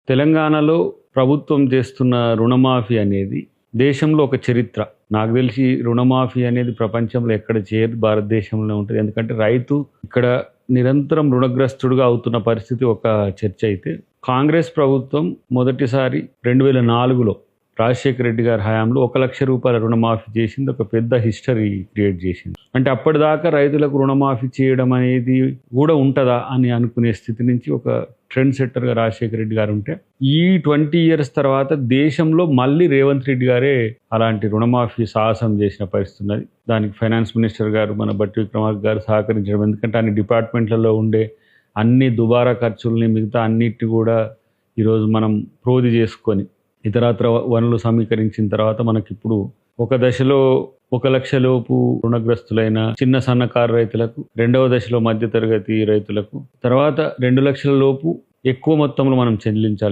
తెలంగాణలో ప్రభుత్వం చేస్తున్న రుణమాఫీ అనేది దేశంలో ఒక చరిత్ర. నాకు తెలిసి రుణమాఫీ అనేది ప్రపంచంలో ఎక్కడ చేయరు, భారతదేశంలోనే ఉంటది. ఎందుకంటే రైతు ఇక్కడ నిరంతరం రుణగ్రస్తుడుగా అవుతున్న పరిస్థితి ఒక చర్చ అయితే, కాంగ్రెస్ ప్రభుత్వం మొదటిసారి 2004లో రాజశేఖర రెడ్డి గారి హయాంలో ₹1,00,000 రుణమాఫీ చేసింది. ఒక పెద్ద హిస్టరీ క్రియేట్ చేసింది. అంటే అప్పటిదాకా రైతులకు రుణమాఫీ చేయడం అనేది కూడా ఉంటుందా అని అనుకునే స్థితి నుంచి ఒక ట్రెండ్ సెట్టర్గా రాజశేఖర రెడ్డి గారు ఉంటే, ఈ 20 ఇయర్స్ తర్వాత దేశంలో మళ్ళీ రేవంత్ రెడ్డి గారే అలాంటి రుణమాఫీ సాహసం చేసిన పరిస్థితి ఉన్నది. దానికి ఫైనాన్స్ మినిస్టర్ గారు మన బట్టి విక్రమార్క గారు సహకరించడం. ఎందుకంటే అన్ని డిపార్ట్మెంట్లలో ఉండే అన్ని దుబారా ఖర్చుల్ని, మిగతా అన్నిటిని కూడా ఈరోజు మనం ప్రోది చేసుకొని ఇతరత్ర వనరులు సమీకరించిన తర్వాత మనకిప్పుడు ఒక దశలో 1,00,000 లోపు రుణగ్రస్తులైన చిన్న సన్నకారు రైతులకు, రెండవ దశలో మధ్యతరగతి రైతులకు, తర్వాత 2 లక్షల లోపు ఎక్కువ మొత్తంలో మనం చెల్లించాలి